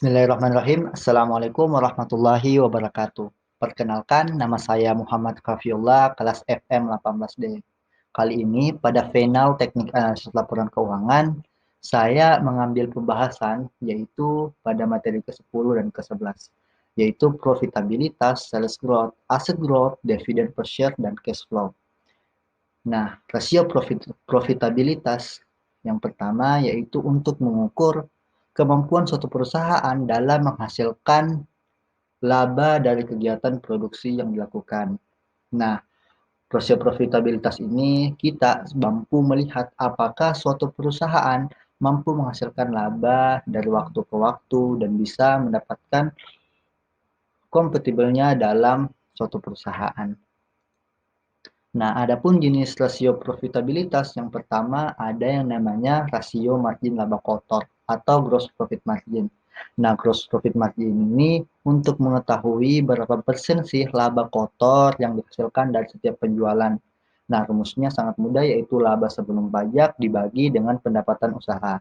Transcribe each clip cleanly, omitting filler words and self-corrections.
Bismillahirrahmanirrahim. Assalamualaikum warahmatullahi wabarakatuh. Perkenalkan, nama saya Muhammad Kafiullah, kelas FM 18D. Kali ini pada final teknik analisis laporan keuangan, saya mengambil pembahasan yaitu pada materi ke-10 dan ke-11, yaitu profitabilitas, sales growth, asset growth, dividend per share, dan cash flow. Nah, rasio profitabilitas yang pertama yaitu untuk mengukur kemampuan suatu perusahaan dalam menghasilkan laba dari kegiatan produksi yang dilakukan. Nah, rasio profitabilitas ini kita mampu melihat apakah suatu perusahaan mampu menghasilkan laba dari waktu ke waktu dan bisa mendapatkan kompatibelnya dalam suatu perusahaan. Nah, adapun jenis rasio profitabilitas yang pertama ada yang namanya rasio margin laba kotor atau gross profit margin. Nah, gross profit margin ini untuk mengetahui berapa persen sih laba kotor yang dihasilkan dari setiap penjualan. Nah, rumusnya sangat mudah yaitu laba sebelum pajak dibagi dengan pendapatan usaha.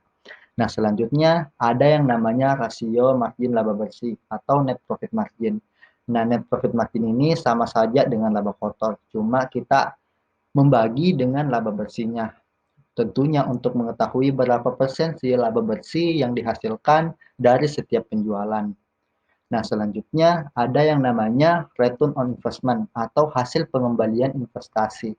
Nah, selanjutnya ada yang namanya rasio margin laba bersih atau net profit margin. Nah, net profit margin ini sama saja dengan laba kotor, cuma kita membagi dengan laba bersihnya. Tentunya untuk mengetahui berapa persen sih laba bersih yang dihasilkan dari setiap penjualan. Nah, selanjutnya ada yang namanya return on investment atau hasil pengembalian investasi.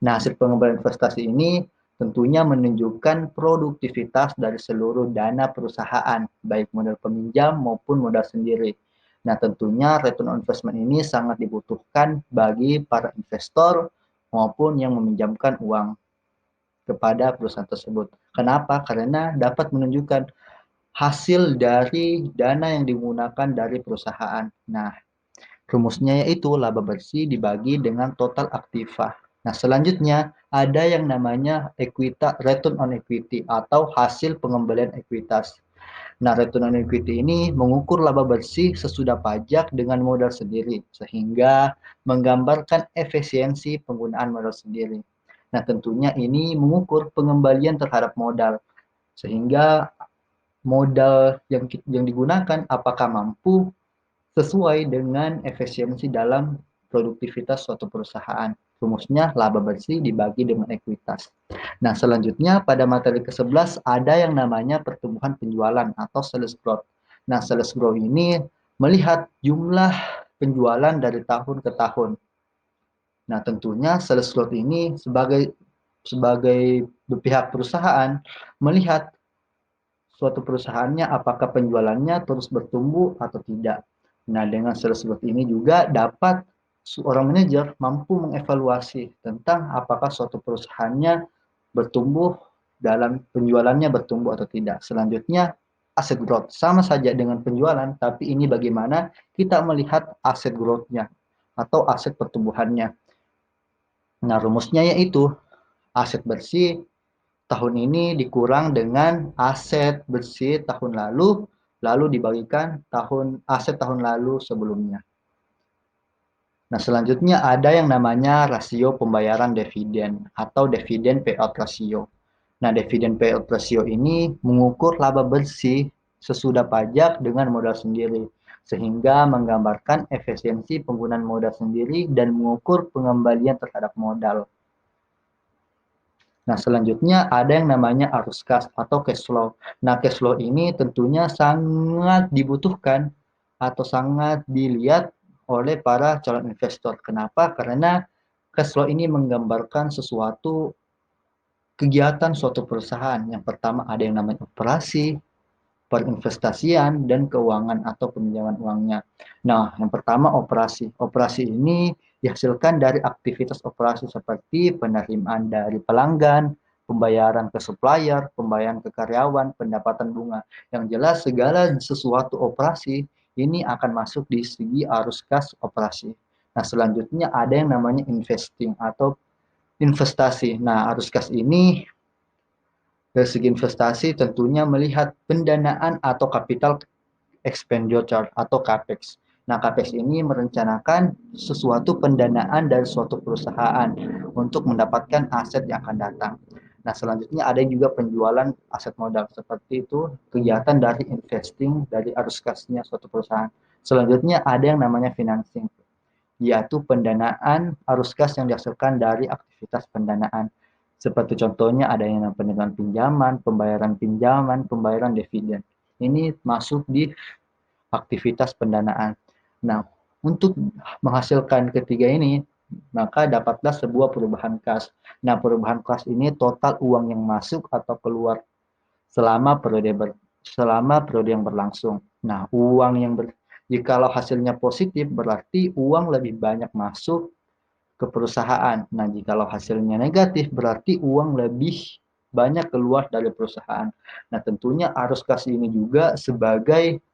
Nah, hasil pengembalian investasi ini tentunya menunjukkan produktivitas dari seluruh dana perusahaan, baik modal peminjam maupun modal sendiri. Nah, tentunya return on investment ini sangat dibutuhkan bagi para investor maupun yang meminjamkan uang kepada perusahaan tersebut. Kenapa? Karena dapat menunjukkan hasil dari dana yang digunakan dari perusahaan. Nah, rumusnya yaitu laba bersih dibagi dengan total aktiva. Nah, selanjutnya ada yang namanya return on equity atau hasil pengembalian ekuitas. Nah, return on equity ini mengukur laba bersih sesudah pajak dengan modal sendiri, sehingga menggambarkan efisiensi penggunaan modal sendiri. Nah, tentunya ini mengukur pengembalian terhadap modal, sehingga modal yang digunakan apakah mampu sesuai dengan efisiensi dalam produktivitas suatu perusahaan. Rumusnya laba bersih dibagi dengan ekuitas. Nah, selanjutnya pada materi ke-11 ada yang namanya pertumbuhan penjualan atau sales growth. Nah, sales growth ini melihat jumlah penjualan dari tahun ke tahun. Nah, tentunya sales growth ini sebagai pihak perusahaan melihat suatu perusahaannya apakah penjualannya terus bertumbuh atau tidak. Nah, dengan sales growth ini juga dapat seorang manajer mampu mengevaluasi tentang apakah suatu perusahaannya bertumbuh dalam penjualannya bertumbuh atau tidak. Selanjutnya, aset growth sama saja dengan penjualan, tapi ini bagaimana kita melihat aset growth-nya atau aset pertumbuhannya. Nah, rumusnya yaitu aset bersih tahun ini dikurang dengan aset bersih tahun lalu, lalu dibagikan aset tahun lalu sebelumnya. Nah, selanjutnya ada yang namanya rasio pembayaran dividen atau dividen payout ratio. Nah, dividen payout ratio ini mengukur laba bersih sesudah pajak dengan modal sendiri, sehingga menggambarkan efisiensi penggunaan modal sendiri dan mengukur pengembalian terhadap modal. Nah, selanjutnya ada yang namanya arus kas atau cash flow. Nah, cash flow ini tentunya sangat dibutuhkan atau sangat dilihat oleh para calon investor. Kenapa? Karena cash flow ini menggambarkan sesuatu kegiatan suatu perusahaan. Yang pertama ada yang namanya operasi, perinvestasian, dan keuangan atau peminjaman uangnya. Nah, yang pertama operasi. Operasi ini dihasilkan dari aktivitas operasi seperti penerimaan dari pelanggan, pembayaran ke supplier, pembayaran ke karyawan, pendapatan bunga. Yang jelas segala sesuatu operasi ini akan masuk di segi arus kas operasi. Nah, selanjutnya ada yang namanya investing atau investasi. Nah, arus kas ini dari segi investasi tentunya melihat pendanaan atau capital expenditure atau CAPEX. Nah, CAPEX ini merencanakan sesuatu pendanaan dari suatu perusahaan untuk mendapatkan aset yang akan datang. Nah, selanjutnya ada juga penjualan aset modal, seperti itu kegiatan dari investing dari arus kasnya suatu perusahaan. Selanjutnya ada yang namanya financing, yaitu pendanaan arus kas yang dihasilkan dari aktivitas pendanaan. Seperti contohnya ada yang pendanaan pinjaman, pembayaran dividen. Ini masuk di aktivitas pendanaan. Nah, untuk menghasilkan ketiga ini, maka dapatlah sebuah perubahan kas. Nah, perubahan kas ini total uang yang masuk atau keluar selama periode yang berlangsung. Nah, jikalau hasilnya positif berarti uang lebih banyak masuk ke perusahaan. Nah, jikalau hasilnya negatif berarti uang lebih banyak keluar dari perusahaan. Nah, tentunya arus kas ini juga sebagai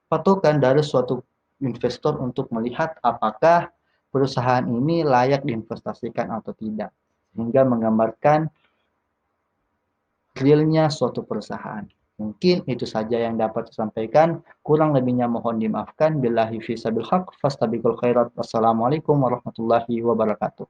patokan dari suatu investor untuk melihat apakah perusahaan ini layak diinvestasikan atau tidak, sehingga menggambarkan realnya suatu perusahaan. Mungkin itu saja yang dapat disampaikan. Kurang lebihnya mohon dimaafkan. Billahi fi sabil haq, fastabiqul khairat. Wassalamualaikum warahmatullahi wabarakatuh.